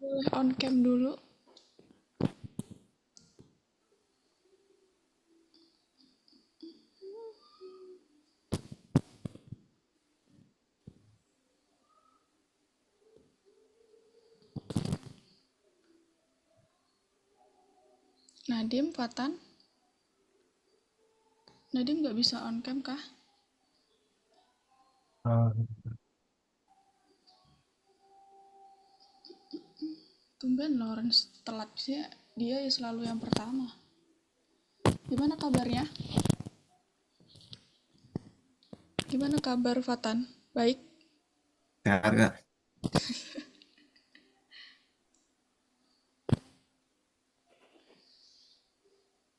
Boleh on cam dulu. Nadim, Fatan. Nadim nggak bisa on cam kah? Ah, Tumben Lawrence telat sih. Dia ya selalu yang pertama. Gimana kabarnya? Gimana kabar Fatan? Baik? sehat nggak?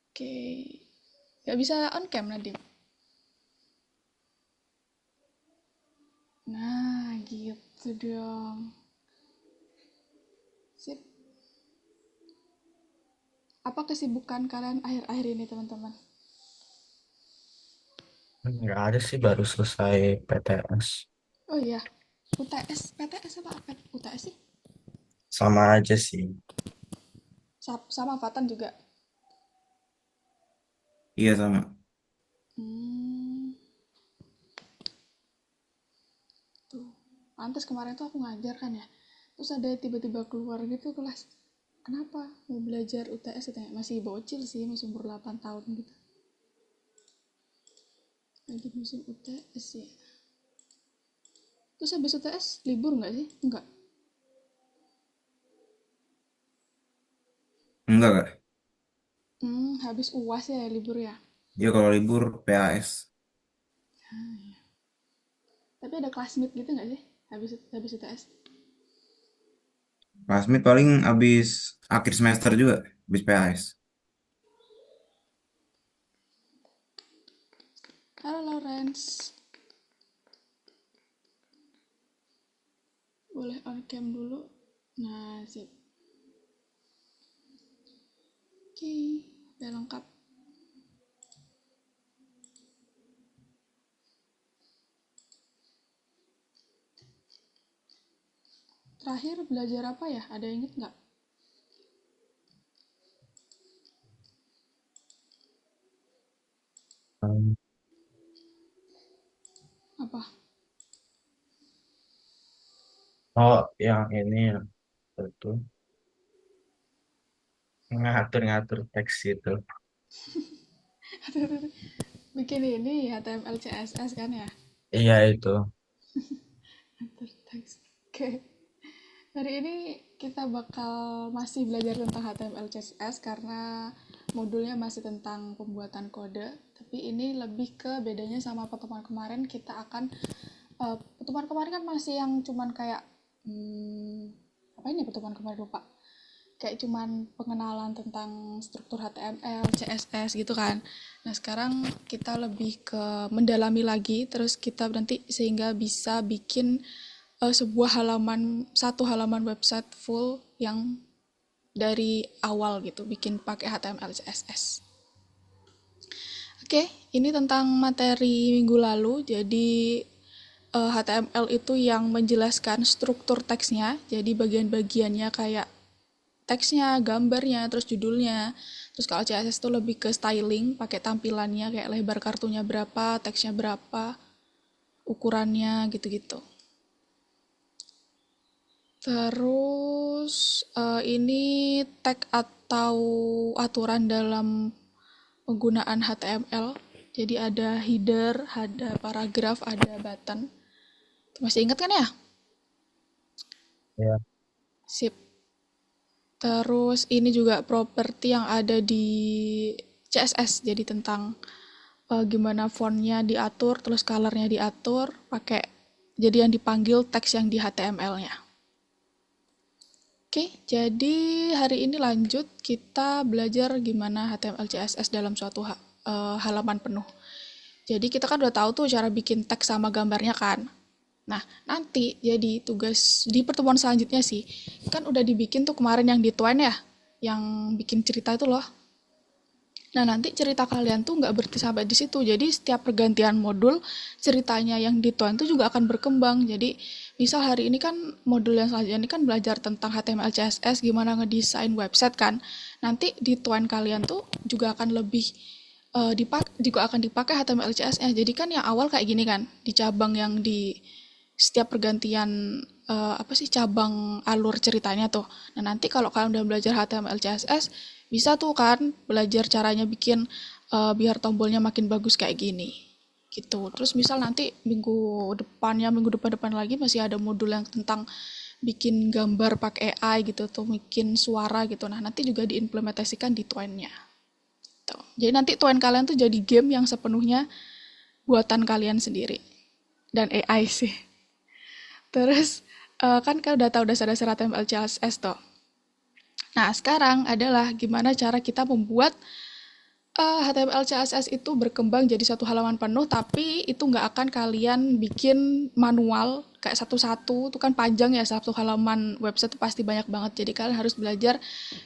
Oke. Nggak bisa on cam Nadim? Nah, gitu dong. Sip. Apa kesibukan kalian akhir-akhir ini teman-teman? Nggak ada sih, baru selesai PTS. Oh iya, UTS, PTS apa UTS sih? Sama aja sih. Sama Fatan juga. Iya sama. Hmm, tuh. Pantes kemarin tuh aku ngajar kan ya. Terus ada tiba-tiba keluar gitu kelas. Kenapa mau belajar UTS? Katanya masih bocil sih, masih umur 8 tahun gitu. Lagi musim UTS ya. Terus habis UTS libur nggak sih? Enggak. Enggak, Kak. Habis UAS ya libur ya. Dia kalau libur PAS. Tapi ada classmate gitu nggak sih? Habis UTS. Classmate paling habis akhir semester juga, habis PAS. Halo Lawrence. Boleh on cam dulu. Nah, sip. Oke, udah lengkap. Terakhir belajar apa ya? Ada yang inget nggak? Hmm. Apa? Oh, yang ini ya, itu ngatur-ngatur teks itu. Bikin ini HTML CSS kan ya? Iya itu. Atur teks. Oke. Hari ini kita bakal masih belajar tentang HTML CSS karena modulnya masih tentang pembuatan kode. Tapi ini lebih ke bedanya sama pertemuan kemarin. Kita akan pertemuan kemarin kan masih yang cuman kayak apa ini pertemuan kemarin lupa. Kayak cuman pengenalan tentang struktur HTML, CSS gitu kan. Nah, sekarang kita lebih ke mendalami lagi, terus kita nanti sehingga bisa bikin sebuah satu halaman website full yang dari awal gitu, bikin pakai HTML, CSS. Oke, ini tentang materi minggu lalu. Jadi HTML itu yang menjelaskan struktur teksnya, jadi bagian-bagiannya kayak teksnya, gambarnya, terus judulnya. Terus kalau CSS itu lebih ke styling, pakai tampilannya kayak lebar kartunya berapa, teksnya berapa, ukurannya gitu-gitu. Terus ini tag atau aturan dalam penggunaan HTML. Jadi ada header, ada paragraf, ada button. Masih ingat kan ya? Ya. Sip. Terus ini juga properti yang ada di CSS. Jadi tentang gimana fontnya diatur, terus colornya diatur, pakai jadi yang dipanggil teks yang di HTML-nya. Oke, jadi hari ini lanjut kita belajar gimana HTML CSS dalam suatu halaman penuh. Jadi kita kan udah tahu tuh cara bikin teks sama gambarnya kan. Nah, nanti jadi tugas di pertemuan selanjutnya sih, kan udah dibikin tuh kemarin yang di Twine ya, yang bikin cerita itu loh. Nah, nanti cerita kalian tuh nggak berhenti sampai di situ. Jadi, setiap pergantian modul, ceritanya yang dituan tuh juga akan berkembang. Jadi, misal hari ini kan modul yang selanjutnya ini kan belajar tentang HTML, CSS, gimana ngedesain website kan. Nanti di tuan kalian tuh juga akan lebih juga akan dipakai HTML, CSS. Jadi kan yang awal kayak gini kan, di cabang yang di setiap pergantian apa sih cabang alur ceritanya tuh. Nah, nanti kalau kalian udah belajar HTML, CSS, bisa tuh kan belajar caranya bikin biar tombolnya makin bagus kayak gini. Gitu. Terus misal nanti minggu depan lagi masih ada modul yang tentang bikin gambar pakai AI gitu tuh, bikin suara gitu. Nah, nanti juga diimplementasikan di Twine-nya. Tuh. Jadi nanti Twine kalian tuh jadi game yang sepenuhnya buatan kalian sendiri dan AI sih. Terus kan kalian udah tahu dasar-dasar HTML, CSS tuh. Nah, sekarang adalah gimana cara kita membuat HTML, CSS itu berkembang jadi satu halaman penuh, tapi itu nggak akan kalian bikin manual kayak satu-satu, itu kan panjang ya, satu halaman website itu pasti banyak banget, jadi kalian harus belajar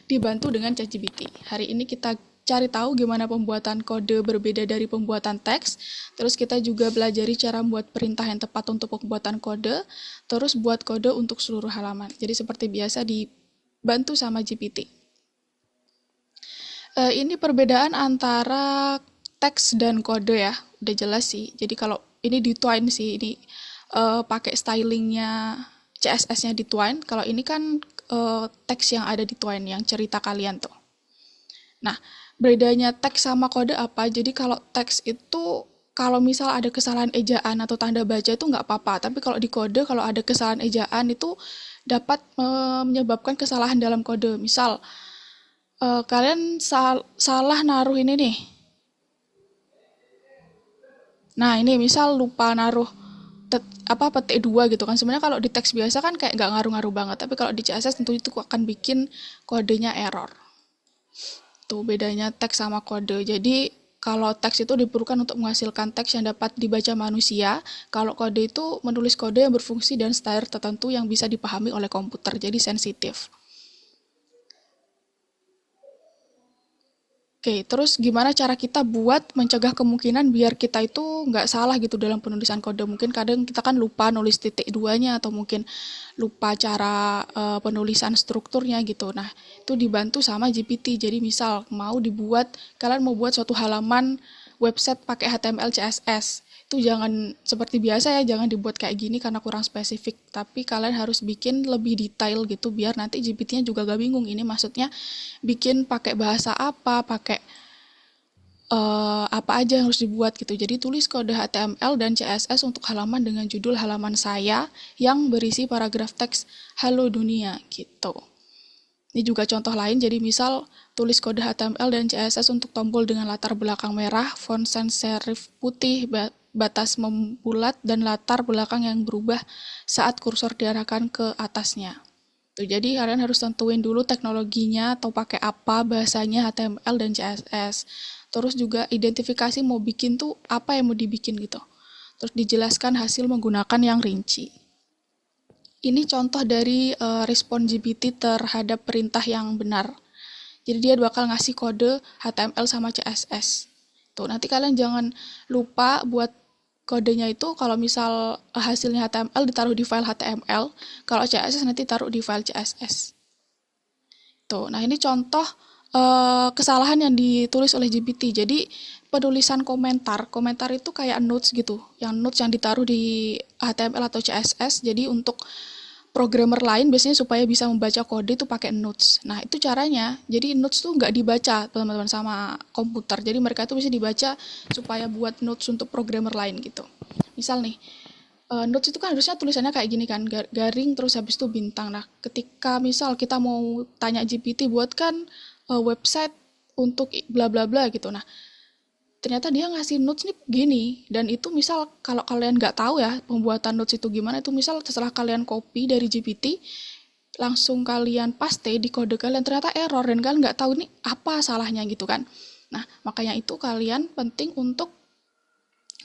dibantu dengan ChatGPT. Hari ini kita cari tahu gimana pembuatan kode berbeda dari pembuatan teks, terus kita juga belajari cara membuat perintah yang tepat untuk pembuatan kode, terus buat kode untuk seluruh halaman. Jadi seperti biasa dibantu sama GPT. Ini perbedaan antara teks dan kode ya, udah jelas sih. Jadi kalau ini di Twine sih, ini pakai stylingnya CSS-nya di Twine. Kalau ini kan teks yang ada di Twine, yang cerita kalian tuh. Nah, bedanya teks sama kode apa? Jadi kalau teks itu kalau misal ada kesalahan ejaan atau tanda baca itu nggak apa-apa. Tapi kalau di kode, kalau ada kesalahan ejaan itu dapat menyebabkan kesalahan dalam kode. Misal kalian salah naruh ini nih. Nah, ini misal lupa naruh petik dua gitu kan. Sebenarnya kalau di teks biasa kan kayak nggak ngaruh-ngaruh banget. Tapi kalau di CSS tentu itu akan bikin kodenya error. Tuh bedanya teks sama kode. Jadi kalau teks itu diperlukan untuk menghasilkan teks yang dapat dibaca manusia. Kalau kode itu menulis kode yang berfungsi dan style tertentu yang bisa dipahami oleh komputer. Jadi sensitif. Oke, terus gimana cara kita buat mencegah kemungkinan biar kita itu nggak salah gitu dalam penulisan kode. Mungkin kadang kita kan lupa nulis titik duanya atau mungkin lupa cara penulisan strukturnya gitu. Nah, itu dibantu sama GPT. Jadi misal kalian mau buat suatu halaman website pakai HTML, CSS. Itu jangan seperti biasa ya, jangan dibuat kayak gini karena kurang spesifik. Tapi kalian harus bikin lebih detail gitu biar nanti GPT-nya juga gak bingung. Ini maksudnya bikin pakai bahasa apa, pakai apa aja yang harus dibuat gitu. Jadi tulis kode HTML dan CSS untuk halaman dengan judul halaman saya yang berisi paragraf teks Halo Dunia gitu. Ini juga contoh lain, jadi misal tulis kode HTML dan CSS untuk tombol dengan latar belakang merah, font sans serif putih, batas membulat, dan latar belakang yang berubah saat kursor diarahkan ke atasnya. Tuh, jadi kalian harus tentuin dulu teknologinya atau pakai apa bahasanya HTML dan CSS. Terus juga identifikasi mau bikin tuh apa yang mau dibikin gitu. Terus dijelaskan hasil menggunakan yang rinci. Ini contoh dari respon GPT terhadap perintah yang benar. Jadi dia bakal ngasih kode HTML sama CSS. Tuh, nanti kalian jangan lupa buat kodenya itu kalau misal hasilnya HTML ditaruh di file HTML, kalau CSS nanti taruh di file CSS. Tuh, nah ini contoh kesalahan yang ditulis oleh GPT. Jadi penulisan komentar itu kayak notes gitu, notes yang ditaruh di HTML atau CSS. Jadi untuk programmer lain biasanya supaya bisa membaca kode itu pakai notes. Nah, itu caranya. Jadi notes tuh nggak dibaca teman-teman sama komputer. Jadi mereka itu bisa dibaca supaya buat notes untuk programmer lain gitu. Misal nih, notes itu kan harusnya tulisannya kayak gini kan, garing terus habis itu bintang. Nah, ketika misal kita mau tanya GPT buatkan website untuk bla bla bla gitu. Nah, ternyata dia ngasih notes nih gini, dan itu misal kalau kalian nggak tahu ya pembuatan notes itu gimana, itu misal setelah kalian copy dari GPT langsung kalian paste di kode kalian, ternyata error dan kalian nggak tahu nih apa salahnya gitu kan. Nah, makanya itu kalian penting untuk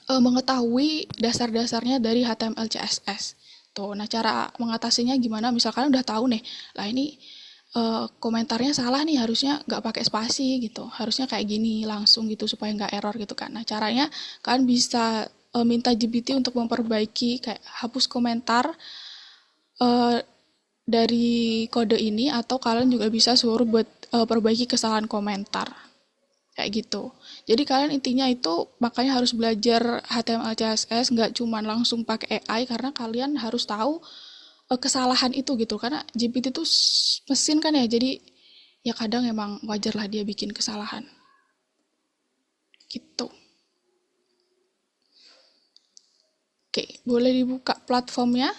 mengetahui dasar-dasarnya dari HTML, CSS tuh. Nah, cara mengatasinya gimana, misal kalian udah tahu nih lah ini komentarnya salah nih, harusnya nggak pakai spasi gitu, harusnya kayak gini langsung gitu supaya nggak error gitu kan. Nah caranya kalian bisa minta GPT untuk memperbaiki, kayak hapus komentar eh, dari kode ini, atau kalian juga bisa suruh buat perbaiki kesalahan komentar kayak gitu. Jadi kalian intinya itu makanya harus belajar HTML CSS, nggak cuma langsung pakai AI, karena kalian harus tahu kesalahan itu gitu, karena GPT itu mesin kan ya, jadi ya kadang emang wajar lah dia bikin kesalahan gitu. Oke, boleh dibuka platformnya.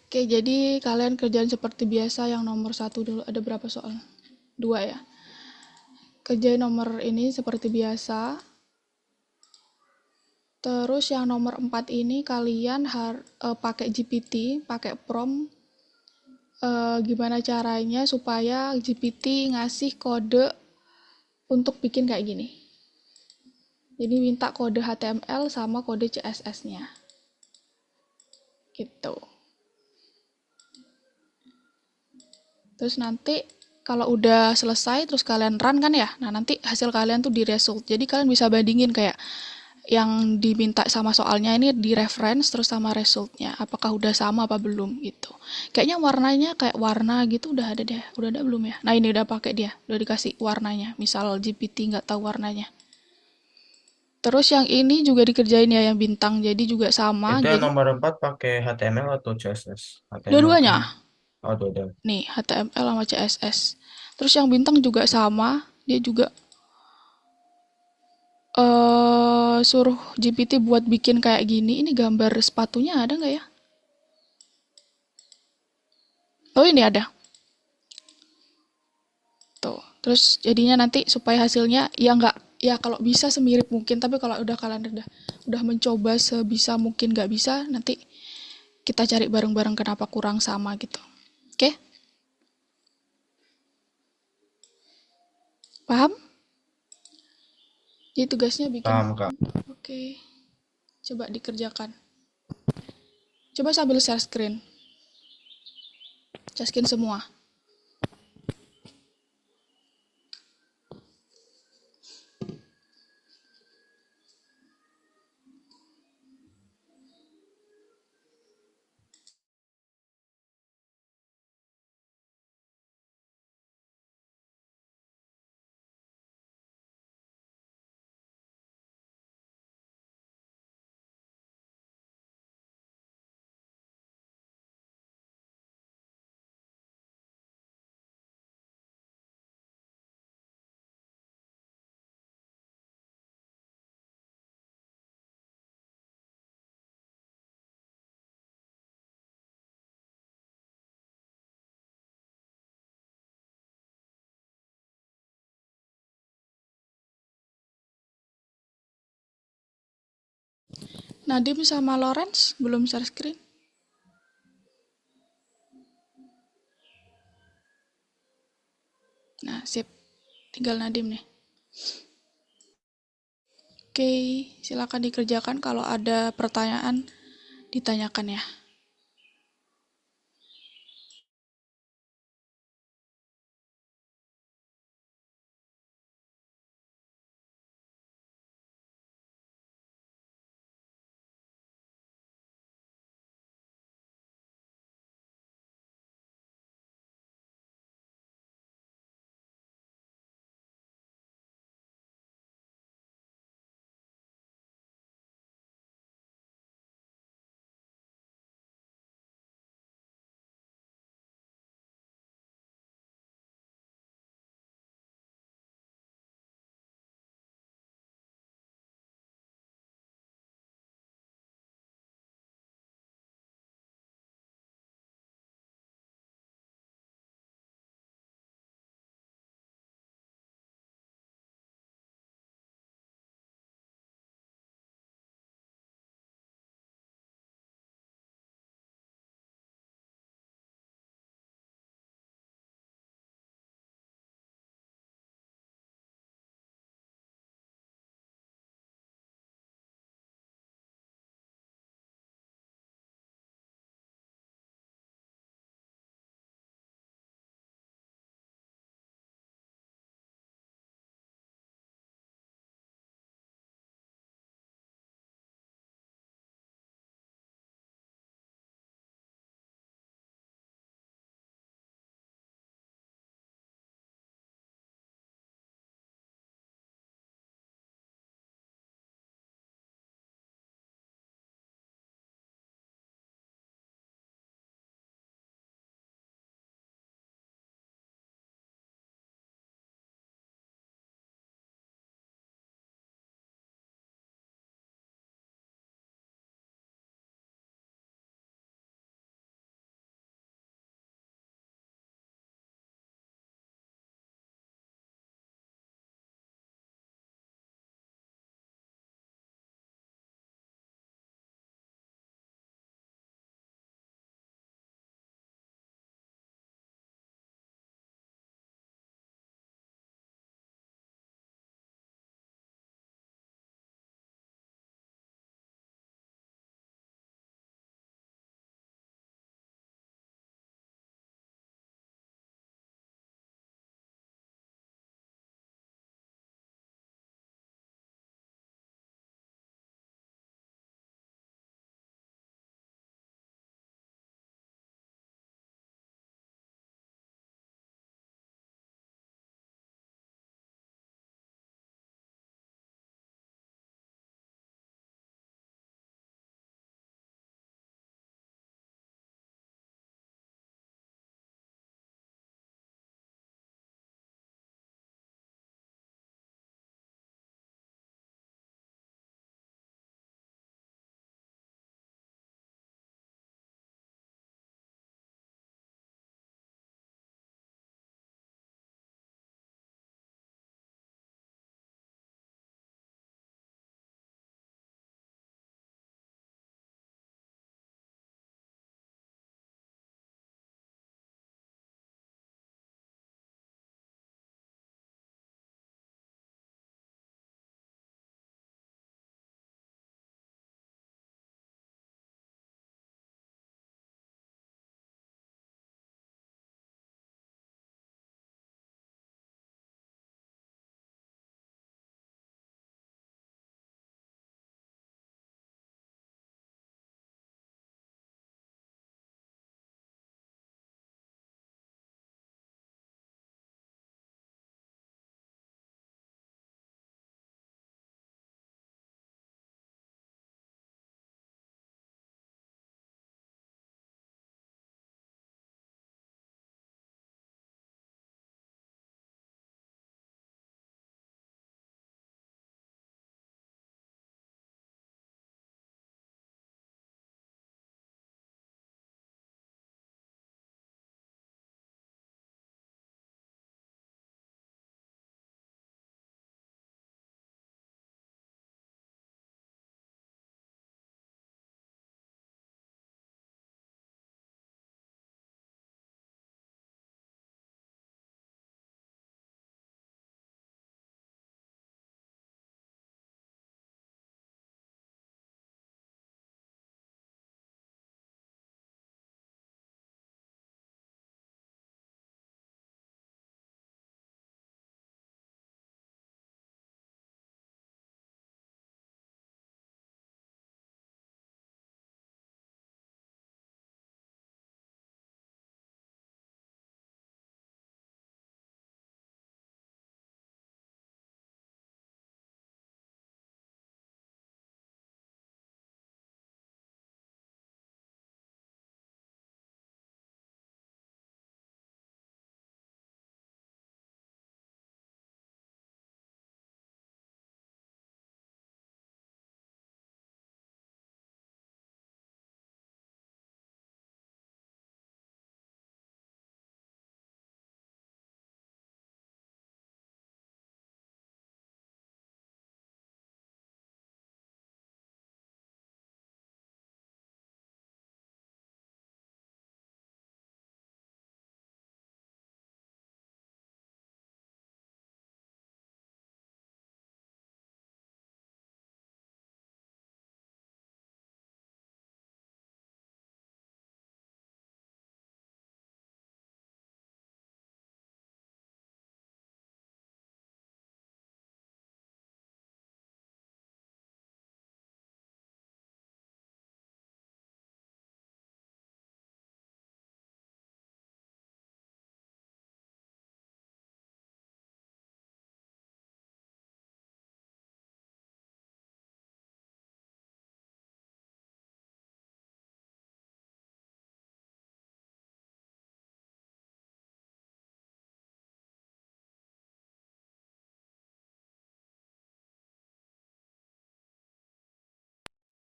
Oke, jadi kalian kerjaan seperti biasa. Yang nomor satu dulu, ada berapa soal? Dua ya. Kerjaan nomor ini seperti biasa. Terus yang nomor 4 ini kalian pakai GPT, pakai prompt, gimana caranya supaya GPT ngasih kode untuk bikin kayak gini. Jadi minta kode HTML sama kode CSS-nya. Gitu. Terus nanti kalau udah selesai terus kalian run kan ya. Nah, nanti hasil kalian tuh di result. Jadi kalian bisa bandingin kayak yang diminta sama soalnya ini di reference terus sama resultnya. Apakah udah sama apa belum gitu. Kayaknya warnanya kayak warna gitu udah ada deh. Udah ada belum ya? Nah, ini udah pakai dia. Udah dikasih warnanya. Misal GPT nggak tahu warnanya. Terus yang ini juga dikerjain ya yang bintang. Jadi juga sama. Itu yang Jadi nomor 4 pakai HTML atau CSS? HTML kan? dua-duanya. Oh, dua. Nih, HTML sama CSS. Terus yang bintang juga sama. Dia juga suruh GPT buat bikin kayak gini. Ini gambar sepatunya ada nggak ya? Oh, ini ada. Tuh. Terus jadinya nanti supaya hasilnya ya nggak, ya kalau bisa semirip mungkin, tapi kalau udah kalian udah mencoba sebisa mungkin nggak bisa, nanti kita cari bareng-bareng kenapa kurang sama gitu. Oke? Paham? Jadi tugasnya bikin. Paham, Kak. Oke. Coba dikerjakan. Coba sambil share screen. Share screen semua. Nadim sama Lawrence belum share screen. Nah, sip. Tinggal Nadim nih. Oke, silakan dikerjakan. Kalau ada pertanyaan, ditanyakan ya.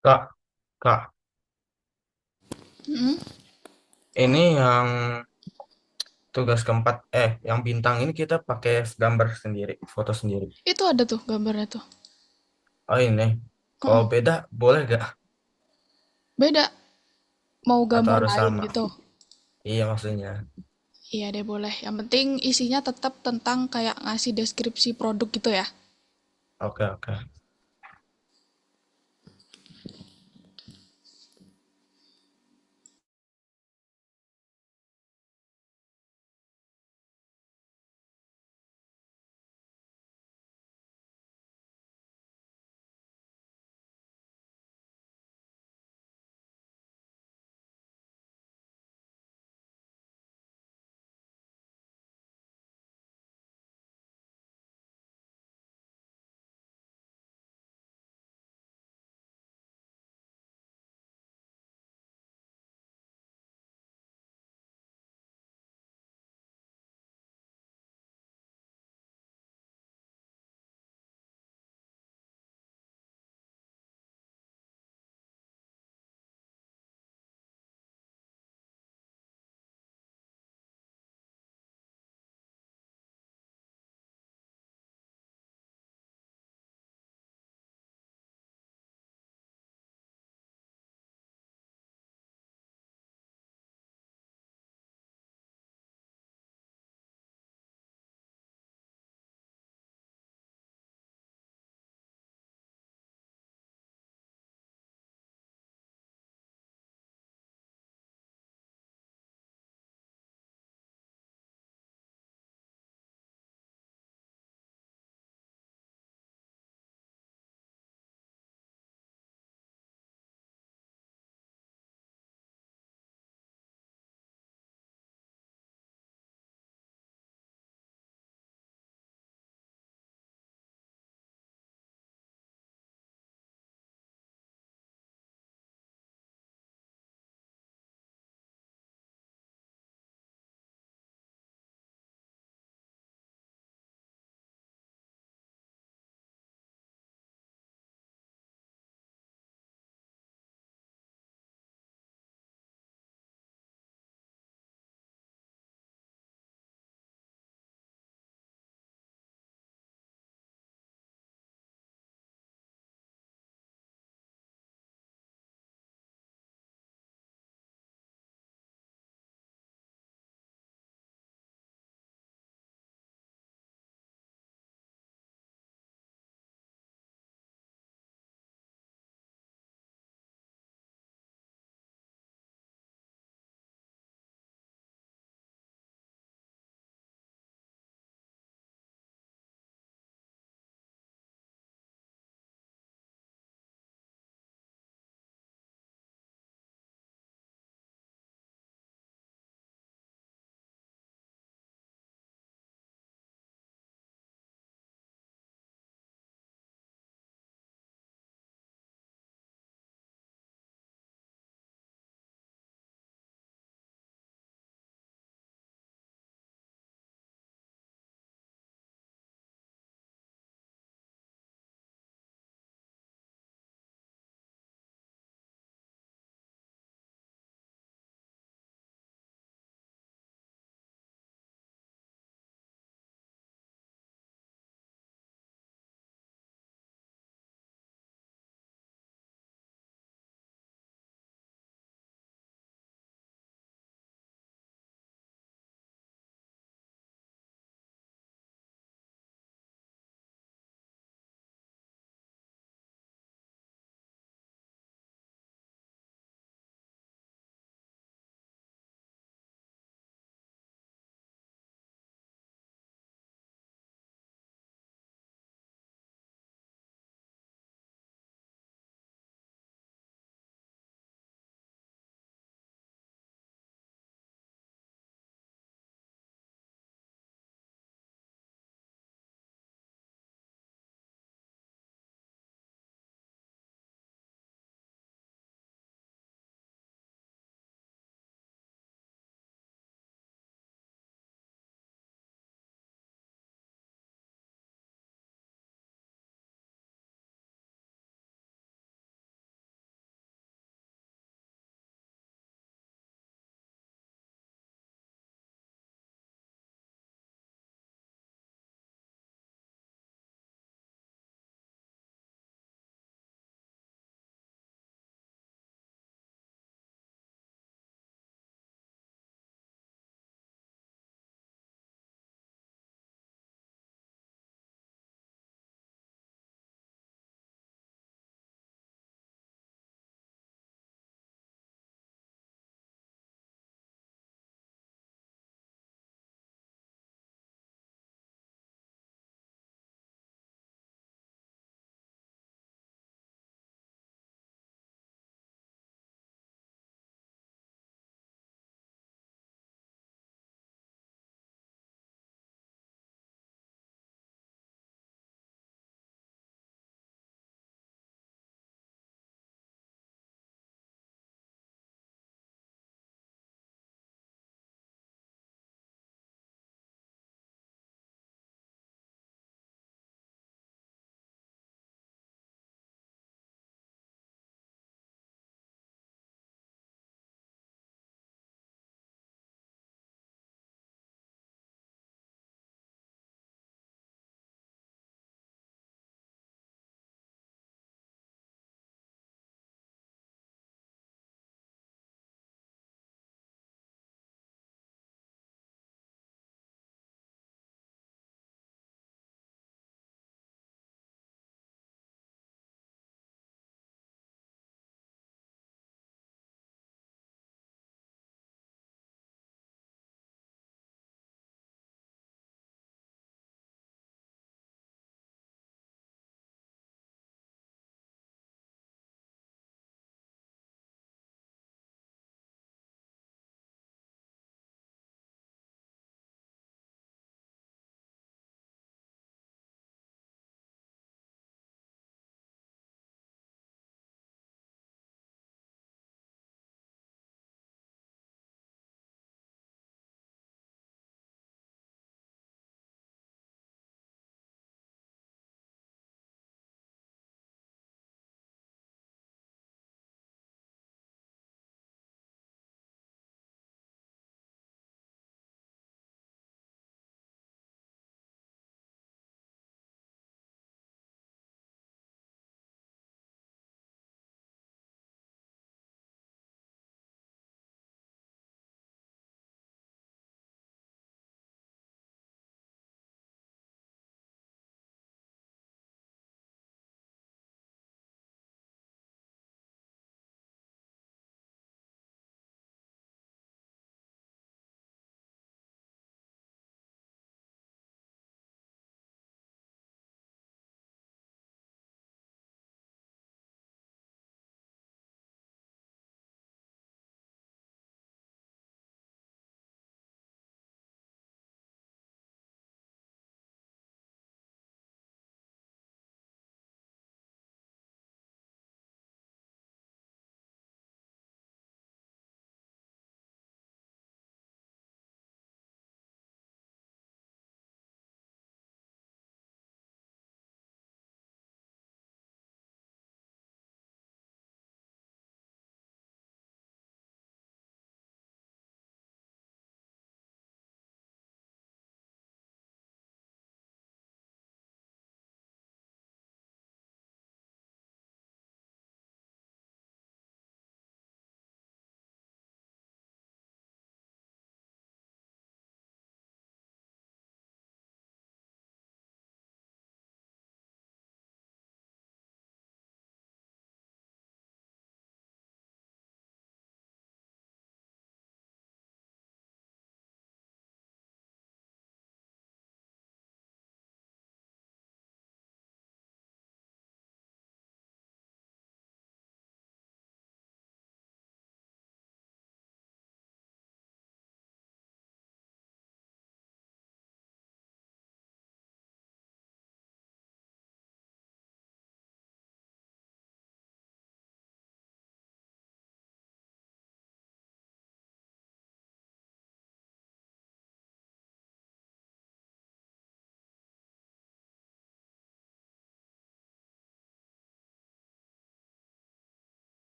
Kak, Kak, Mm-mm. ini yang tugas keempat, yang bintang ini kita pakai gambar sendiri, foto sendiri. Itu ada tuh gambarnya tuh. Oh ini, kalau Heeh. beda boleh gak? Beda, mau Atau gambar harus lain sama? gitu. Iya maksudnya. Iya deh boleh. Yang penting isinya tetap tentang kayak ngasih deskripsi produk gitu ya. Oke, oke.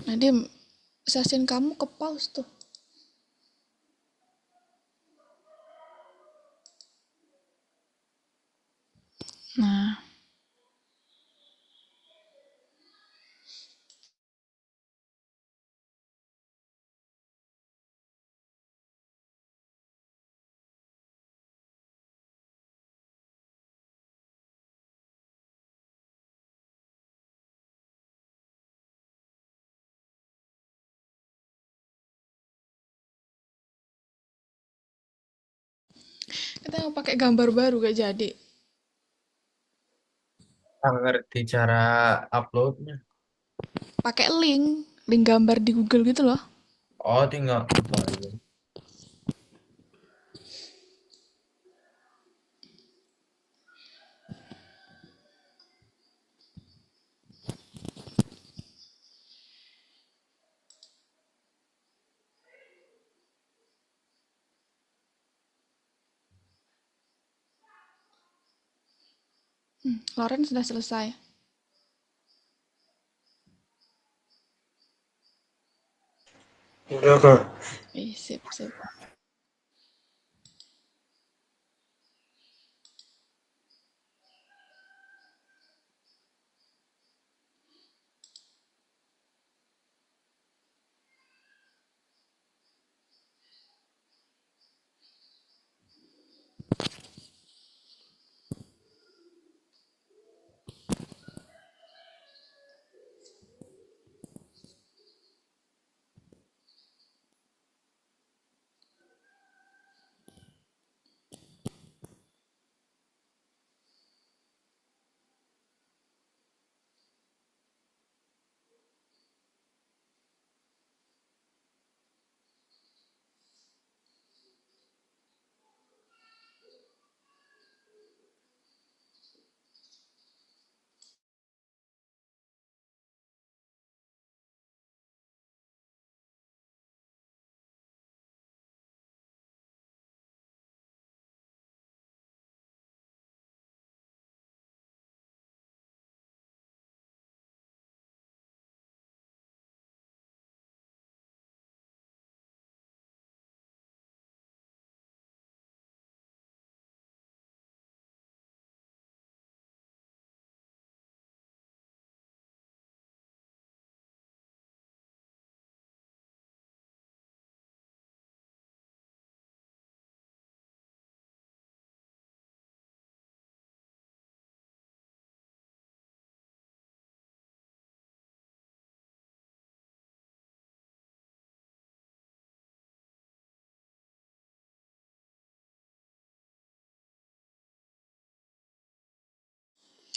Nadim, sasin kamu ke pause tuh. Nah, kita mau pakai gambar baru gak jadi. Nggak ngerti cara uploadnya. Pakai link gambar di Google gitu loh. Oh, tinggal oh, iya. Loren sudah selesai. Udah kak. Ih, sip, sip.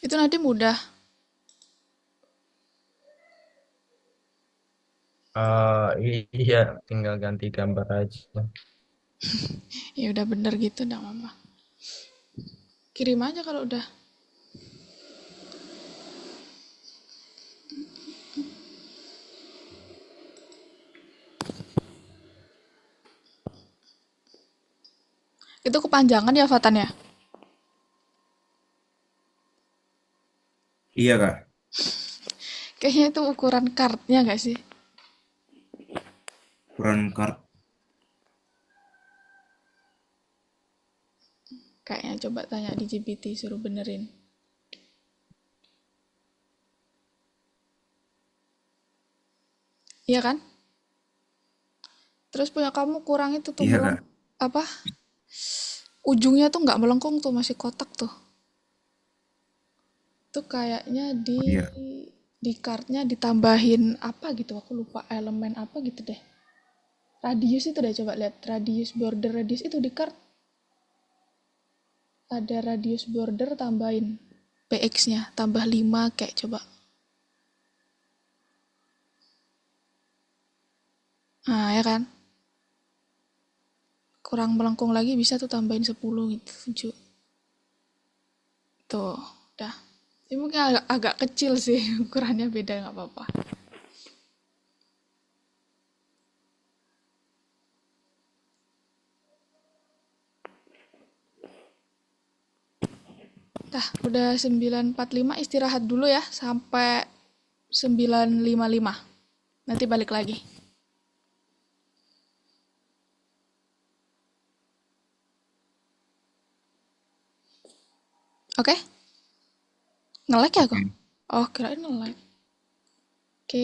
Itu nanti mudah. Iya, tinggal ganti gambar aja. Ya udah bener gitu, enggak apa-apa. Kirim aja kalau udah. Itu kepanjangan ya avatarnya. Iya kak, Kayaknya itu ukuran kartnya gak sih? ukuran kart. Kayaknya coba tanya di GPT suruh benerin. Iya kan? Terus punya kamu kurang itu tuh Iya kak, apa? Ujungnya tuh nggak melengkung tuh, masih kotak tuh. Tuh kayaknya iya. di kartnya ditambahin apa gitu, aku lupa elemen apa gitu deh. Radius itu deh, coba lihat radius border, radius itu di kart ada radius border, tambahin px-nya tambah 5 kayak, coba. Nah, ya kan? Kurang melengkung lagi bisa tuh tambahin 10 gitu, 7. Tuh, udah. Ini mungkin agak kecil sih, ukurannya beda, nggak apa-apa. Dah, udah 9.45, istirahat dulu ya sampai 9.55. Nanti balik lagi. Oke? Nge-lag ya aku? Oke. Oh, kirain nge-lag. Oke.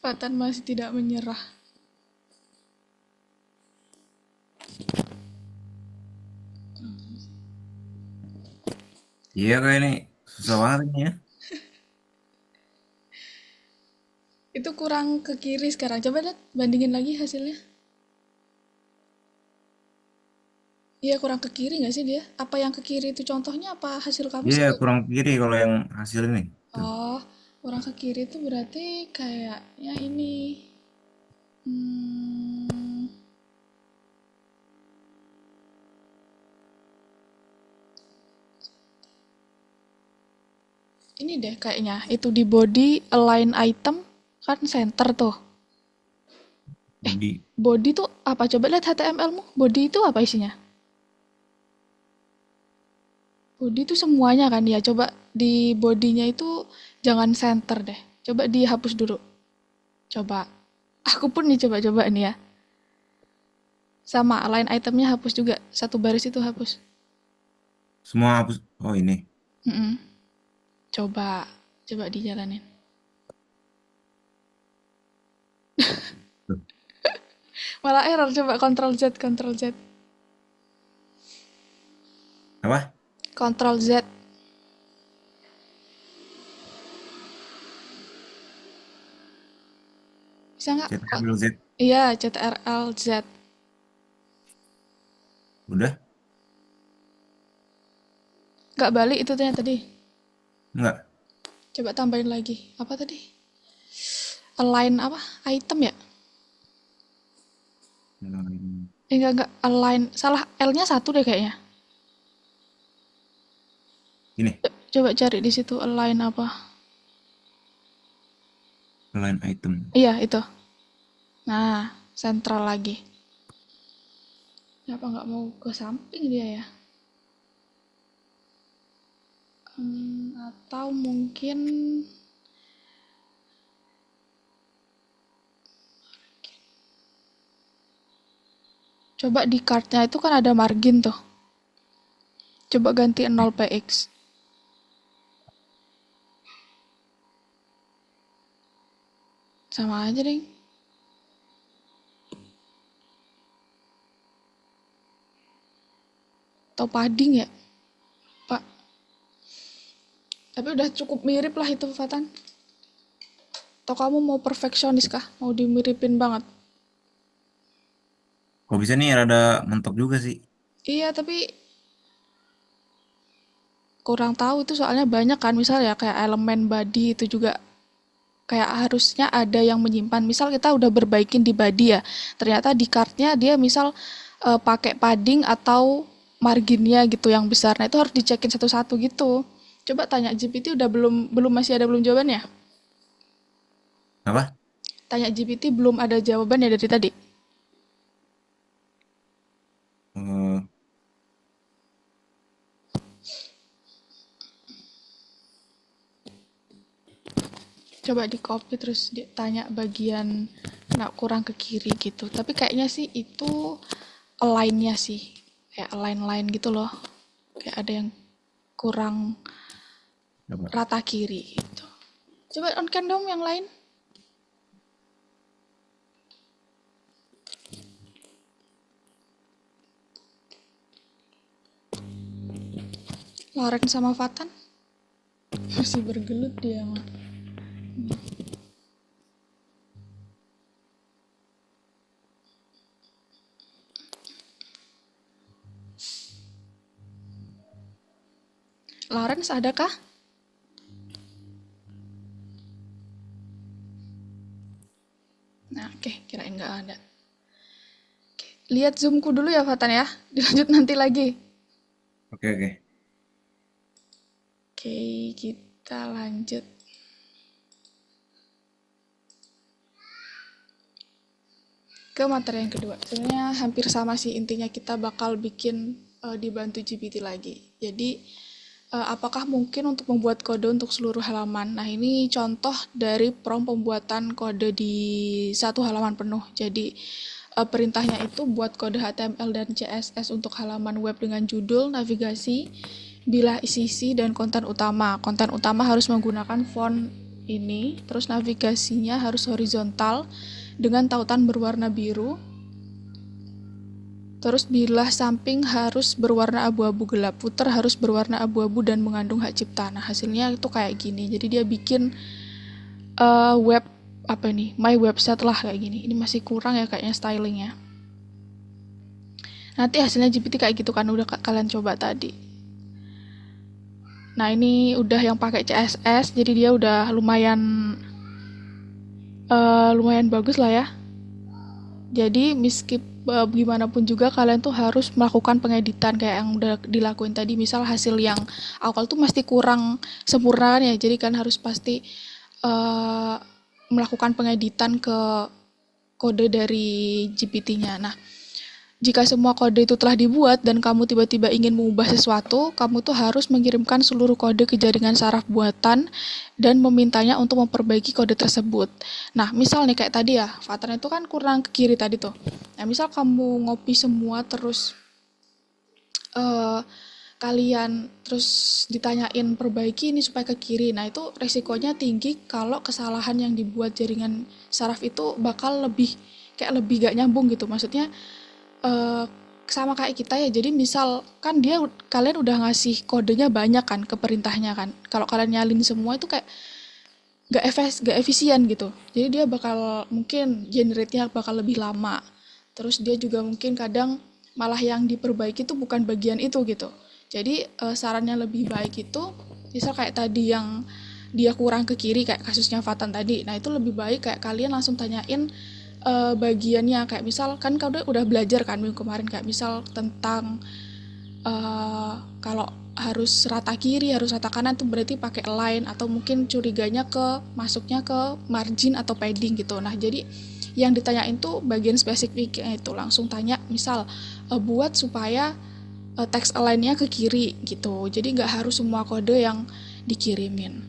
Fatan masih tidak menyerah. Iya kayak ini susah banget ini ya. Itu kurang ke kiri sekarang. Coba lihat, bandingin lagi hasilnya. Iya, kurang ke kiri nggak sih dia? Apa yang ke kiri itu contohnya apa hasil kamu Iya sih? kurang kiri kalau yang hasil ini. Tuh. Oh, kurang ke kiri itu berarti kayaknya ini. Hmm, ini deh kayaknya. Itu di body align item kan center tuh. Jadi Body tuh apa? Coba lihat HTML-mu. Body itu apa isinya? Body itu semuanya kan ya. Coba di bodinya itu jangan center deh. Coba dihapus dulu. Coba. Aku pun nih coba-coba nih ya. Sama line itemnya hapus juga. Satu baris itu hapus. semua hapus. Oh ini. Mm-mm. Coba. Coba dijalanin. Tuh. Malah error. Coba Ctrl Z, Ctrl Z. Apa? Ctrl Z. Bisa nggak? Ctrl Z. Iya, Ctrl Z. Udah? Nggak balik itu tadi. Enggak. Coba tambahin lagi. Apa tadi? Align apa? Item ya? Enggak. Align. Salah L-nya satu deh kayaknya. Ini Coba cari di situ align apa. line item. Iya, itu. Nah, sentral lagi. Kenapa nggak mau ke samping dia ya? Atau mungkin coba di kartnya itu kan ada margin tuh. Coba ganti 0px. Sama aja deh. Atau padding ya, Pak. Tapi udah cukup mirip lah itu, Fatan. Atau kamu mau perfeksionis kah? Mau dimiripin banget? Kok bisa nih rada mentok juga sih. Iya, tapi kurang tahu itu soalnya banyak kan. Misal ya kayak elemen body itu juga kayak harusnya ada yang menyimpan. Misal kita udah berbaikin di body ya, ternyata di kartnya dia misal pakai padding atau marginnya gitu yang besar. Nah itu harus dicekin satu-satu gitu. Coba tanya GPT udah belum belum masih ada belum jawabannya. Apa? Tanya GPT belum ada jawabannya dari tadi. Eh, Coba di copy terus tanya bagian nggak kurang ke kiri gitu. Tapi kayaknya sih itu align-nya sih. Kayak align-line gitu loh. Kayak ada yang kurang apa? rata kiri gitu. Coba on can dong yang lain. Loren sama Fatan masih bergelut dia mah. Lawrence adakah? Nah, oke, kirain nggak ada. Oke, lihat zoomku dulu ya, Fatan ya. Dilanjut nanti lagi. Oke oke. Oke, kita lanjut. Ke materi yang kedua. Sebenarnya hampir sama sih intinya kita bakal bikin dibantu GPT lagi. Jadi apakah mungkin untuk membuat kode untuk seluruh halaman? Nah, ini contoh dari prompt pembuatan kode di satu halaman penuh. Jadi perintahnya itu buat kode HTML dan CSS untuk halaman web dengan judul, navigasi, bilah isi dan konten utama. Konten utama harus menggunakan font ini, terus navigasinya harus horizontal dengan tautan berwarna biru. Terus bilah samping harus berwarna abu-abu gelap, footer harus berwarna abu-abu dan mengandung hak cipta. Nah, hasilnya itu kayak gini. Jadi dia bikin web apa nih? My website lah kayak gini. Ini masih kurang ya kayaknya stylingnya. Nanti hasilnya GPT kayak gitu kan, udah kalian coba tadi. Nah, ini udah yang pakai CSS, jadi dia udah lumayan bagus lah ya. Jadi gimana pun juga kalian tuh harus melakukan pengeditan kayak yang udah dilakuin tadi. Misal hasil yang awal tuh pasti kurang sempurna kan ya, jadi kan harus pasti melakukan pengeditan ke kode dari GPT-nya. Nah, jika semua kode itu telah dibuat dan kamu tiba-tiba ingin mengubah sesuatu, kamu tuh harus mengirimkan seluruh kode ke jaringan saraf buatan dan memintanya untuk memperbaiki kode tersebut. Nah, misal nih kayak tadi ya, pattern itu kan kurang ke kiri tadi tuh. Nah, misal kamu ngopi semua terus kalian terus ditanyain perbaiki ini supaya ke kiri. Nah, itu resikonya tinggi kalau kesalahan yang dibuat jaringan saraf itu bakal lebih gak nyambung gitu. Maksudnya sama kayak kita ya. Jadi misal kan kalian udah ngasih kodenya banyak kan ke perintahnya kan. Kalau kalian nyalin semua itu kayak gak efisien gitu. Jadi dia bakal mungkin generate-nya bakal lebih lama. Terus dia juga mungkin kadang malah yang diperbaiki itu bukan bagian itu gitu. Jadi sarannya lebih baik itu misal kayak tadi yang dia kurang ke kiri kayak kasusnya Fatan tadi. Nah, itu lebih baik kayak kalian langsung tanyain bagiannya, kayak misal kan kau udah belajar kan minggu kemarin kayak misal tentang kalau harus rata kiri harus rata kanan tuh berarti pakai line, atau mungkin curiganya masuknya ke margin atau padding gitu. Nah, jadi yang ditanyain tuh bagian spesifiknya itu, langsung tanya misal buat supaya text align-nya ke kiri gitu. Jadi nggak harus semua kode yang dikirimin.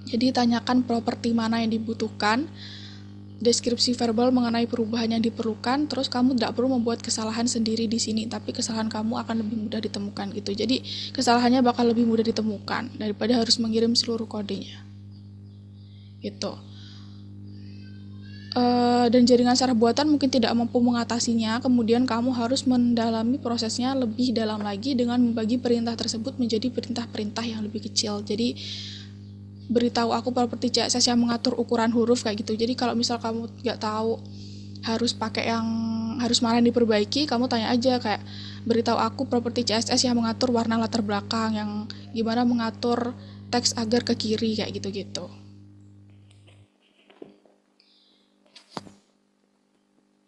Jadi tanyakan properti mana yang dibutuhkan, deskripsi verbal mengenai perubahan yang diperlukan, terus kamu tidak perlu membuat kesalahan sendiri di sini, tapi kesalahan kamu akan lebih mudah ditemukan gitu. Jadi kesalahannya bakal lebih mudah ditemukan daripada harus mengirim seluruh kodenya. Gitu. Dan jaringan saraf buatan mungkin tidak mampu mengatasinya, kemudian kamu harus mendalami prosesnya lebih dalam lagi dengan membagi perintah tersebut menjadi perintah-perintah yang lebih kecil. Jadi beritahu aku properti CSS yang mengatur ukuran huruf kayak gitu. Jadi kalau misal kamu nggak tahu harus pakai yang harus mana yang diperbaiki, kamu tanya aja kayak beritahu aku properti CSS yang mengatur warna latar belakang, yang gimana mengatur teks agar ke kiri kayak gitu-gitu.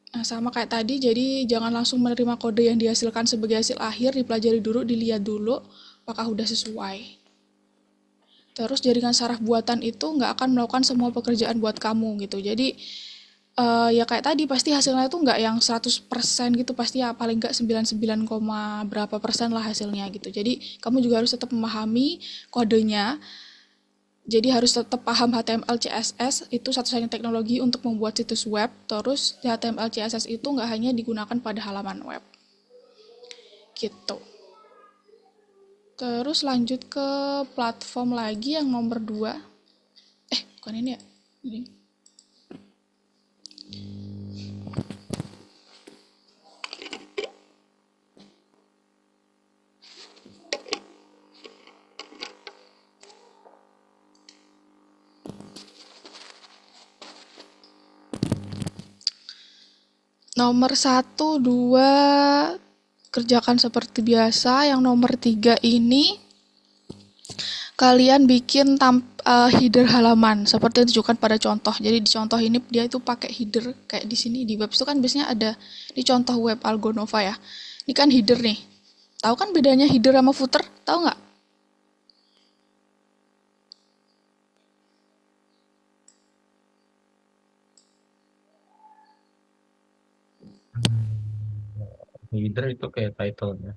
Nah, sama kayak tadi, jadi jangan langsung menerima kode yang dihasilkan sebagai hasil akhir, dipelajari dulu, dilihat dulu apakah udah sesuai. Terus jaringan saraf buatan itu nggak akan melakukan semua pekerjaan buat kamu gitu. Jadi ya kayak tadi pasti hasilnya itu nggak yang 100% gitu, pasti ya paling nggak 99, berapa persen lah hasilnya gitu. Jadi kamu juga harus tetap memahami kodenya. Jadi harus tetap paham HTML, CSS, itu satu-satunya teknologi untuk membuat situs web. Terus HTML, CSS itu nggak hanya digunakan pada halaman web. Gitu. Terus lanjut ke platform lagi yang nomor 2. Bukan ini ya? Ini. Nomor 1, 2 kerjakan seperti biasa. Yang nomor 3 ini kalian bikin header halaman seperti yang ditunjukkan pada contoh. Jadi di contoh ini dia itu pakai header kayak di sini. Di web itu kan biasanya ada di contoh web Algonova ya. Ini kan header nih. Tahu kan bedanya header sama footer? Tahu nggak? Header itu kayak title-nya.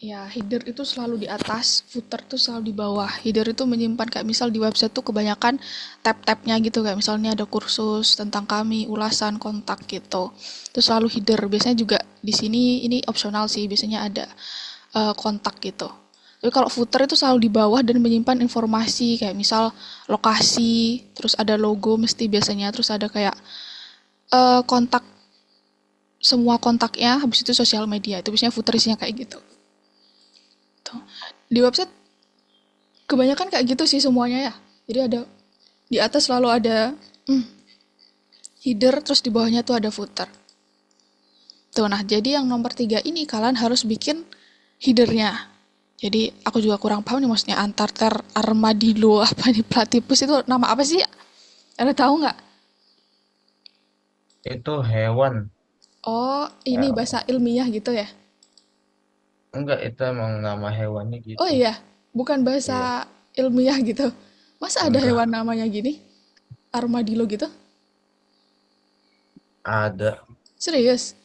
Ya, header itu selalu di atas, footer itu selalu di bawah. Header itu menyimpan kayak misal di website tuh kebanyakan tab-tabnya gitu, kayak misalnya ada kursus tentang kami, ulasan, kontak gitu. Itu selalu header. Biasanya juga di sini ini opsional sih, biasanya ada kontak gitu. Tapi kalau footer itu selalu di bawah dan menyimpan informasi kayak misal lokasi, terus ada logo mesti biasanya, terus ada kayak kontak, semua kontaknya, habis itu sosial media. Itu biasanya footer isinya kayak gitu. Tuh. Di website kebanyakan kayak gitu sih semuanya ya. Jadi ada di atas selalu ada header, terus di bawahnya tuh ada footer. Tuh, nah jadi yang nomor 3 ini kalian harus bikin headernya. Jadi aku juga kurang paham nih maksudnya antarter armadillo apa nih platypus itu nama apa sih? Ada tahu nggak? Itu hewan. Oh, ini Ya, bahasa ilmiah gitu ya? enggak, itu emang nama hewannya Oh gitu. iya, bukan Iya, bahasa ilmiah gitu. Masa ada hewan enggak. namanya gini? Armadillo gitu? Ada. Serius?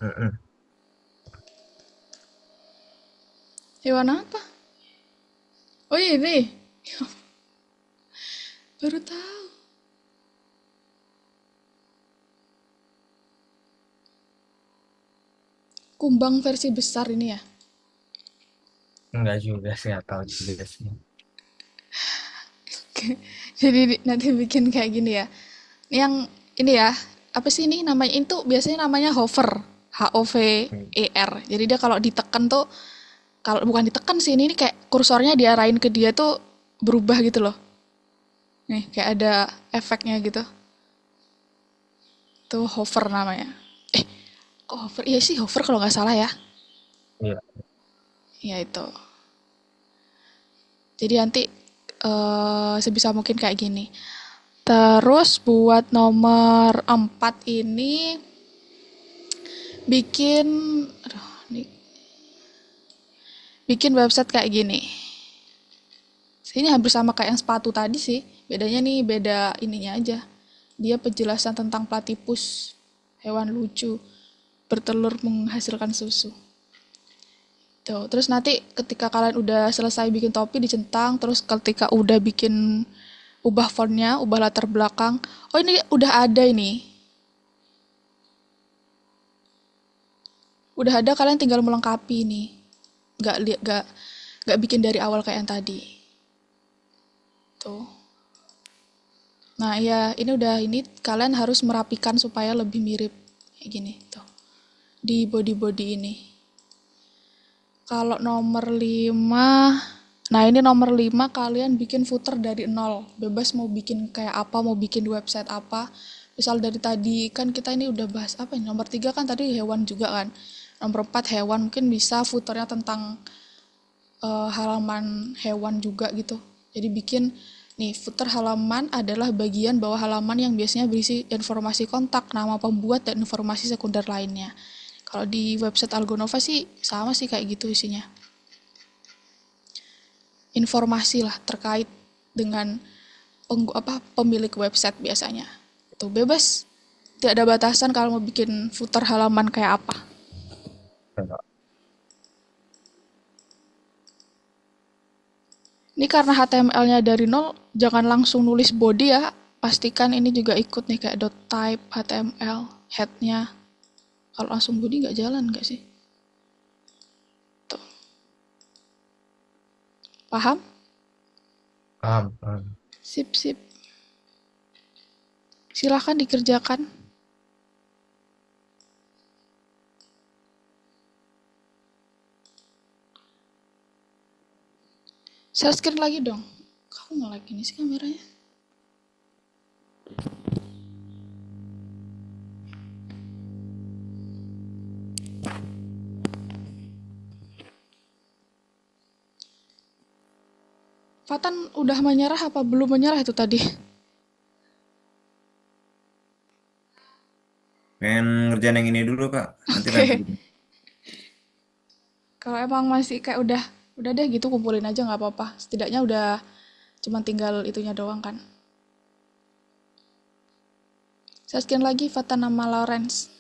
Mm-mm. Hewan apa? Oh ini, baru tahu. Kumbang versi besar ini ya. Enggak juga sih, nggak tahu juga sih. Jadi nanti bikin kayak gini ya. Yang ini ya, apa sih ini namanya? Itu biasanya namanya hover. Hmm. HOVER. Jadi dia kalau ditekan tuh, kalau bukan ditekan sih, ini kayak kursornya diarahin ke dia tuh berubah gitu loh. Nih, kayak ada efeknya gitu. Tuh hover namanya. Eh, kok hover? Iya sih hover kalau nggak salah ya. Iya. Ya itu. Jadi nanti sebisa mungkin kayak gini. Terus buat nomor 4 ini bikin aduh, bikin website kayak gini. Ini hampir sama kayak yang sepatu tadi sih. Bedanya nih beda ininya aja. Dia penjelasan tentang platypus, hewan lucu, bertelur menghasilkan susu. Tuh, terus nanti ketika kalian udah selesai bikin topi dicentang, terus ketika udah bikin ubah fontnya, ubah latar belakang. Oh ini udah ada ini. Udah ada kalian tinggal melengkapi nih. Nggak bikin dari awal kayak yang tadi. Tuh. Nah, ya ini udah ini kalian harus merapikan supaya lebih mirip kayak gini tuh. Di body-body ini. Kalau nomor 5, nah ini nomor 5 kalian bikin footer dari nol. Bebas mau bikin kayak apa, mau bikin website apa. Misal dari tadi kan kita ini udah bahas apa ini? Nomor 3 kan tadi hewan juga kan. Nomor 4 hewan mungkin bisa footernya tentang halaman hewan juga gitu. Jadi bikin nih footer halaman adalah bagian bawah halaman yang biasanya berisi informasi kontak, nama pembuat dan informasi sekunder lainnya. Kalau di website Algonova sih sama sih kayak gitu isinya. Informasi lah terkait dengan pemilik website biasanya. Itu bebas. Tidak ada batasan kalau mau bikin footer halaman kayak apa. Enggak. Ini karena HTML-nya dari nol, jangan langsung nulis body ya. Pastikan ini juga ikut nih kayak .type, HTML, head-nya. Kalau langsung body nggak jalan nggak sih? Tuh. Paham? Paham, paham. Sip, sip. Silahkan dikerjakan. Share screen lagi dong. Kamu nggak lagi nih sih kameranya? Fatan udah menyerah apa belum menyerah itu tadi? Pengen ngerjain yang ini dulu, Kak. Nanti Oke. lanjut. Kalau emang masih kayak udah deh gitu kumpulin aja nggak apa-apa. Setidaknya udah cuman tinggal itunya doang kan. Saya scan lagi Fatan nama Lawrence.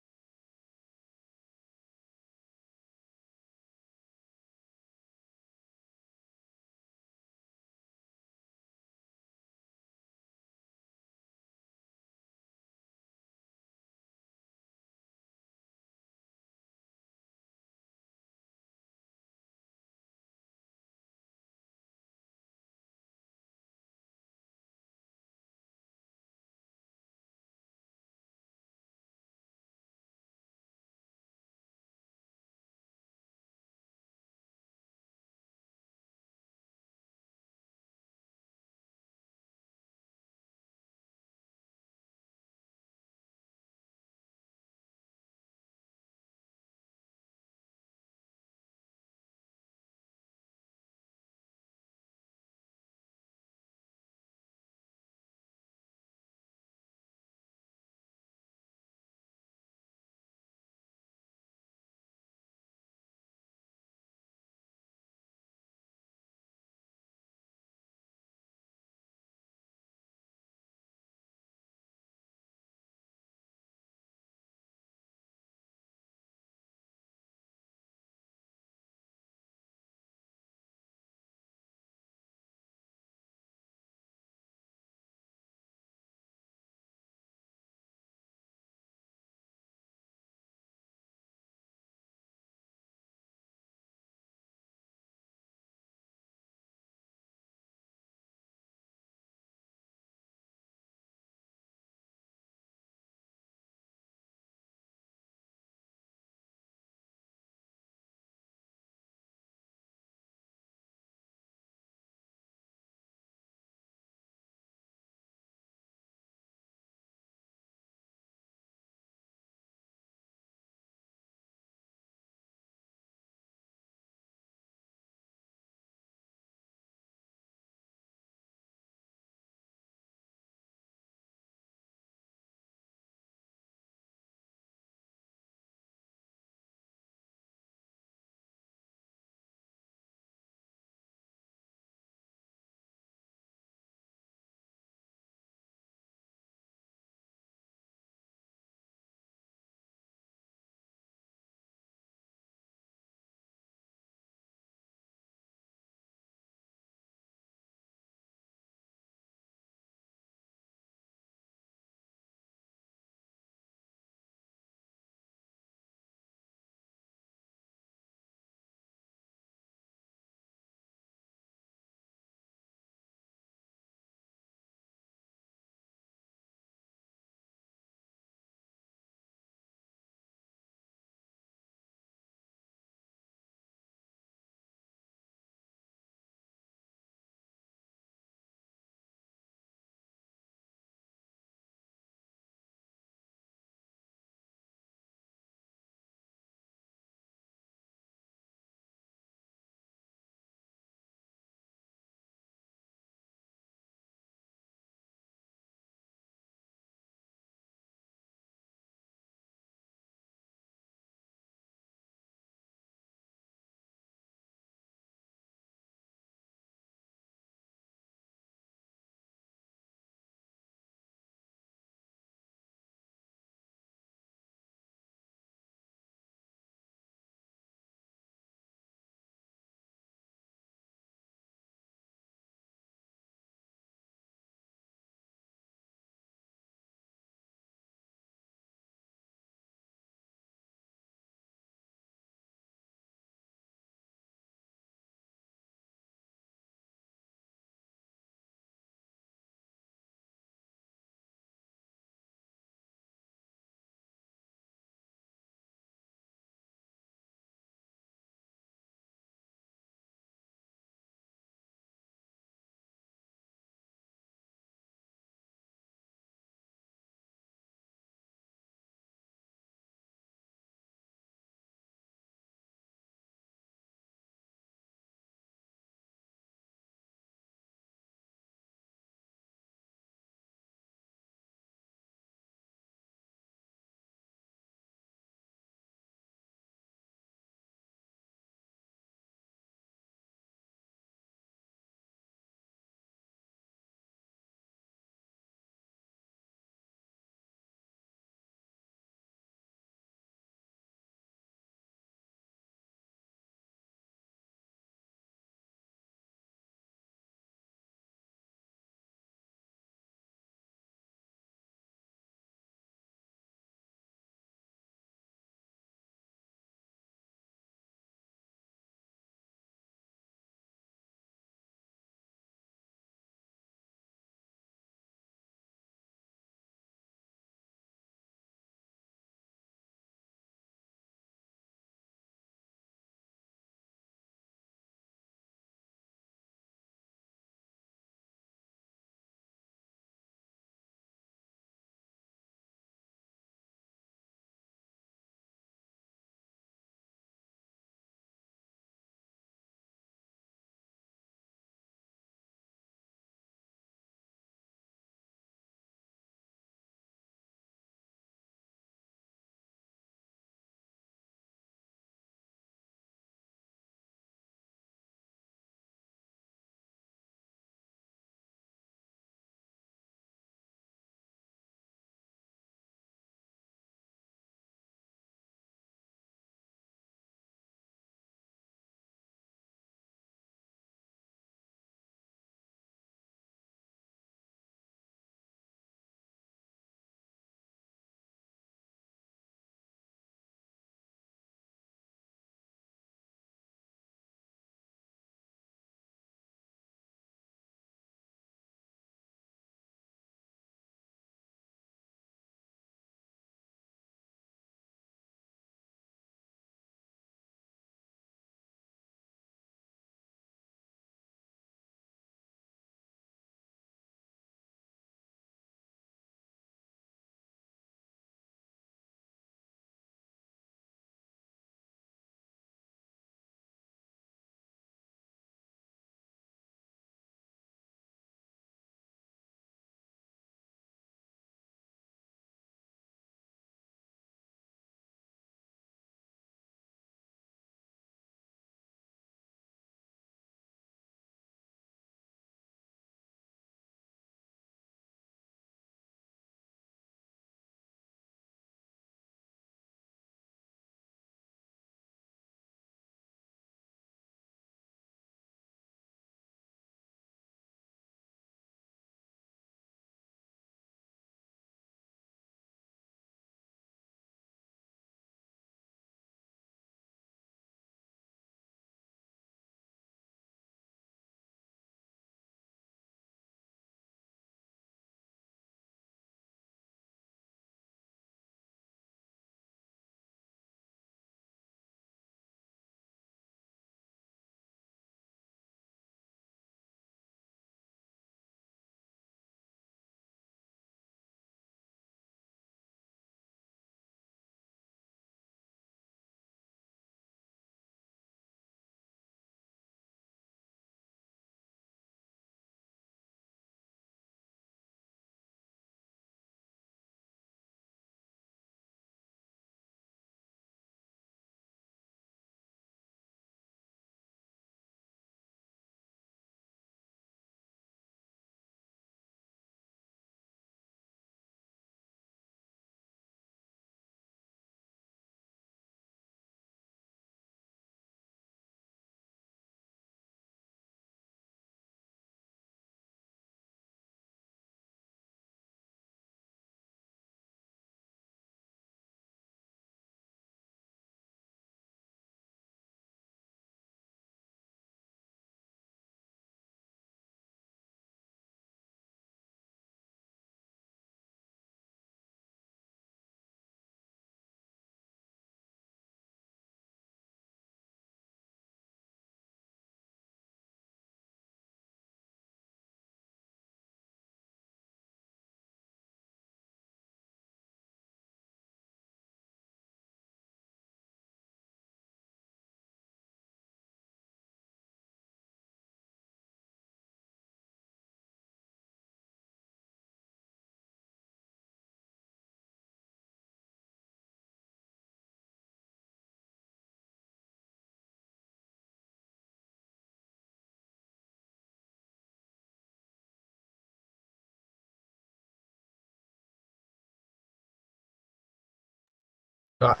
Kak,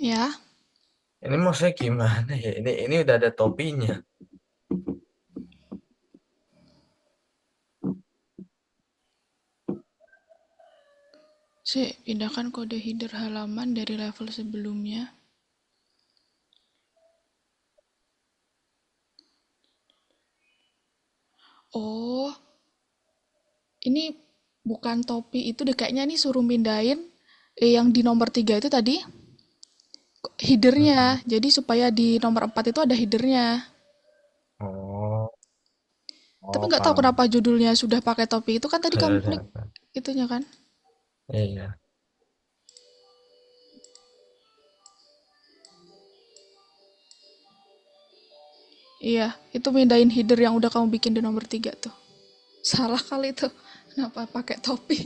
Ya, ini maksudnya gimana ya? Ini udah ada topinya. sih pindahkan kode header halaman dari level sebelumnya. Oh, ini bukan topi itu deh kayaknya nih suruh pindahin yang di nomor 3 itu tadi headernya. Mm-mm. Jadi supaya di nomor 4 itu ada headernya. Oh, Tapi oh nggak tahu paham. kenapa judulnya sudah pakai topi itu kan tadi kamu Ada, klik ada. itunya kan. Iya. Iya, itu mindahin header yang udah kamu bikin di nomor 3 tuh. Salah kali itu. Kenapa pakai topi?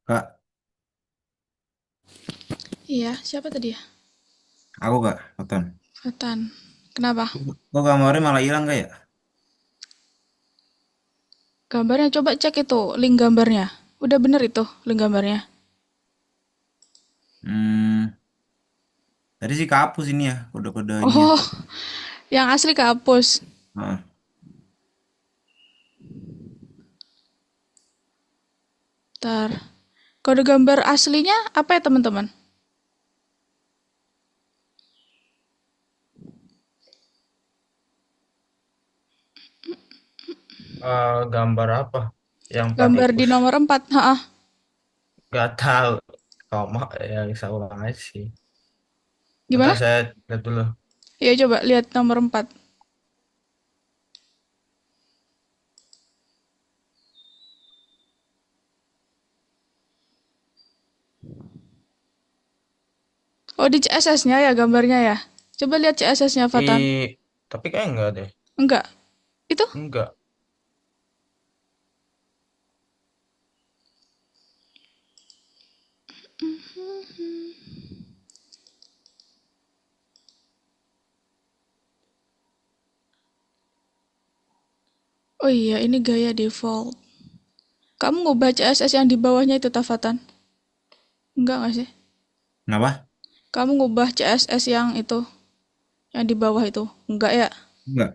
Kak, Iya, siapa tadi ya? aku Kak, Oton. Fatan. Kenapa? Kok gambarnya malah hilang Kak ya? Gambarnya coba cek itu, link gambarnya. Udah bener itu link gambarnya. Hmm, tadi sih kehapus ini ya, kode-kode ininya. Oh, yang asli kehapus. Heeh. Ntar. Kode gambar aslinya apa ya teman-teman? Gambar apa? Yang Gambar di Platypus. nomor 4. Ha. Gak tahu. Kalau mau ya bisa ulang aja sih. Bentar Gimana? saya lihat dulu. Ya coba lihat nomor 4. Oh, di CSS-nya ya gambarnya ya. Coba lihat CSS-nya, Fatan. Tapi kayak enggak deh. Enggak. Itu? Enggak. Oh iya, ini gaya default. Kamu ngubah CSS yang di bawahnya itu, Tafatan? Enggak nggak sih? Kenapa? Kamu ngubah CSS yang itu, yang di bawah itu? Enggak ya? Enggak.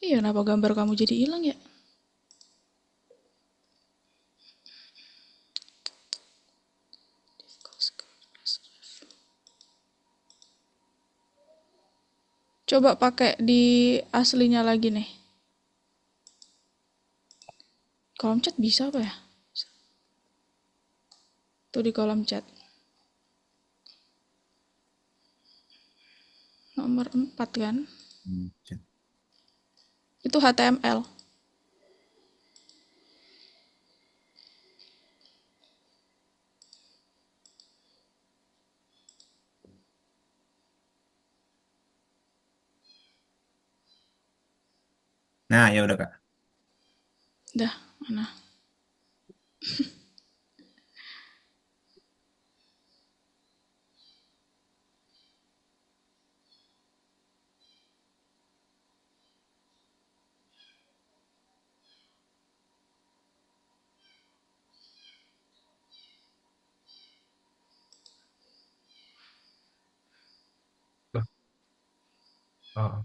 Iya, kenapa gambar kamu jadi hilang ya? Coba pakai di aslinya lagi nih. Kolom chat bisa apa ya? Tuh di kolom chat. Nomor 4 kan? Hmm, Itu HTML. Nah, ya udah Kak. Dah, mana? Loh, oh.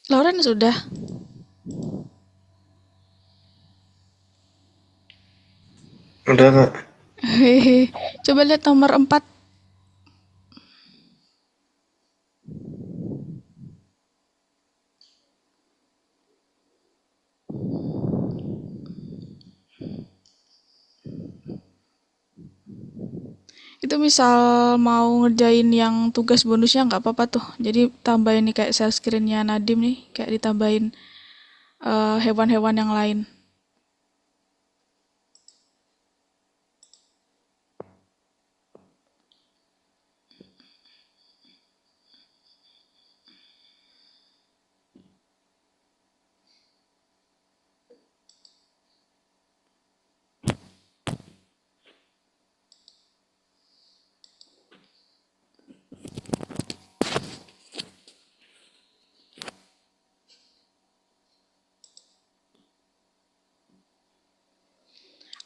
Lauren sudah. Udah Kak. Hehe. Coba lihat nomor 4. Itu misal mau ngerjain yang tugas bonusnya nggak apa-apa tuh. Jadi tambahin nih kayak share screen-nya Nadim nih, kayak ditambahin hewan-hewan yang lain.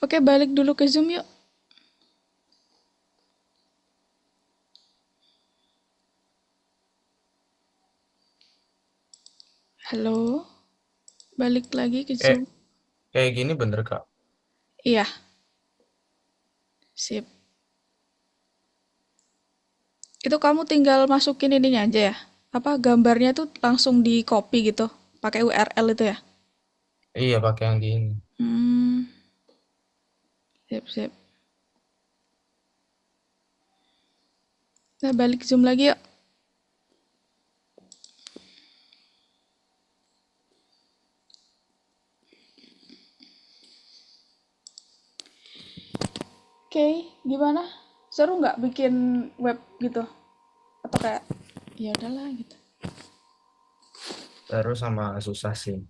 Oke, balik dulu ke Zoom yuk. Halo, balik lagi ke Kayak Zoom. kayak gini bener Kak. Iya, sip. Itu kamu tinggal masukin ininya aja ya. Apa gambarnya tuh langsung di copy gitu, pakai URL itu ya. Iya pakai yang di ini. Hmm, sip sip. Nah, balik Zoom lagi yuk. Oke, gimana? Seru nggak bikin web gitu? Atau kayak ya udahlah gitu. Terus sama susah sih.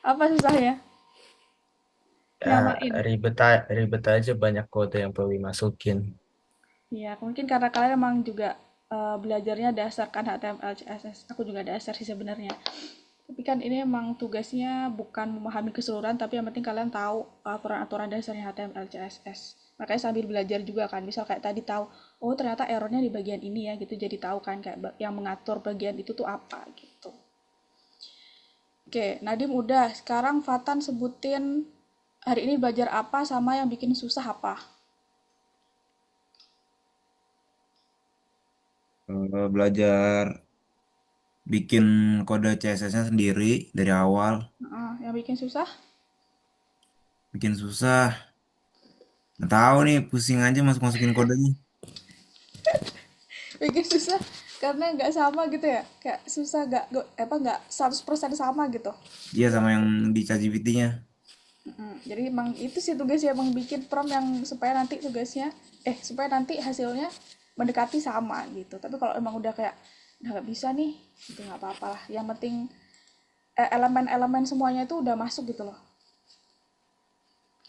Apa susahnya? Ya Nyamain. ribet aja banyak kode yang perlu dimasukin. Ya, mungkin karena kalian emang juga belajarnya dasarkan HTML, CSS. Aku juga dasar sih sebenarnya. Tapi kan ini emang tugasnya bukan memahami keseluruhan, tapi yang penting kalian tahu aturan-aturan dasarnya HTML, CSS. Makanya sambil belajar juga kan, misal kayak tadi tahu, oh ternyata errornya di bagian ini ya, gitu. Jadi tahu kan kayak yang mengatur bagian itu tuh apa gitu. Oke, Nadim udah. Sekarang Fatan sebutin hari ini belajar apa sama yang bikin susah apa. Belajar bikin kode CSS-nya sendiri dari awal, Yang bikin susah? bikin susah. Nggak tahu nih, pusing aja masuk-masukin kodenya. Bikin susah karena nggak sama gitu ya, kayak susah nggak 100% sama gitu. Iya sama yang di ChatGPT-nya. Jadi emang itu sih tugasnya, emang bikin prompt yang supaya nanti tugasnya supaya nanti hasilnya mendekati sama gitu. Tapi kalau emang udah kayak udah nggak bisa nih, itu nggak apa-apa lah, yang penting elemen-elemen semuanya itu udah masuk gitu loh.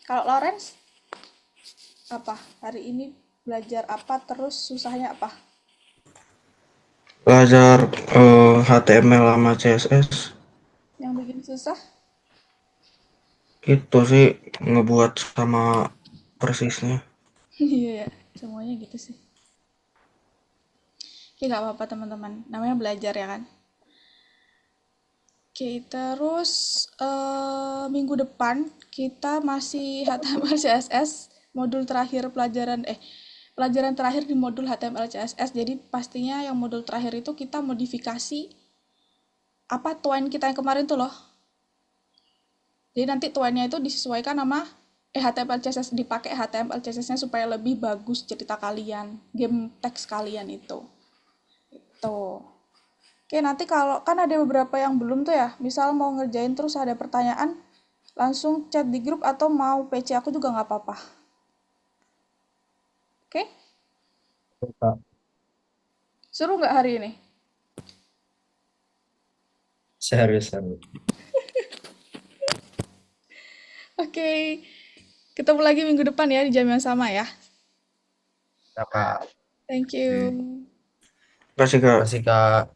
Kalau Lawrence, apa hari ini belajar apa, terus susahnya apa? Belajar HTML sama CSS Yang bikin susah? itu sih ngebuat sama persisnya. Iya ya, semuanya gitu sih. Oke, nggak apa-apa teman-teman, namanya belajar ya kan. Oke, terus minggu depan kita masih HTML CSS modul terakhir pelajaran terakhir di modul HTML CSS. Jadi pastinya yang modul terakhir itu kita modifikasi apa twine kita yang kemarin tuh loh. Jadi nanti twine-nya itu disesuaikan sama HTML CSS, dipakai HTML CSS-nya supaya lebih bagus cerita kalian, game teks kalian itu. Tuh. Oke, nanti kalau kan ada beberapa yang belum tuh ya, misal mau ngerjain terus ada pertanyaan, langsung chat di grup atau mau PC aku juga nggak apa-apa. Oke? Kak. Seru nggak hari ini? Serius, serius. Oke, ketemu lagi minggu depan ya di jam yang sama ya. Ya, Kak. Thank Oke. you. Kasih Kak. Kasih Kak.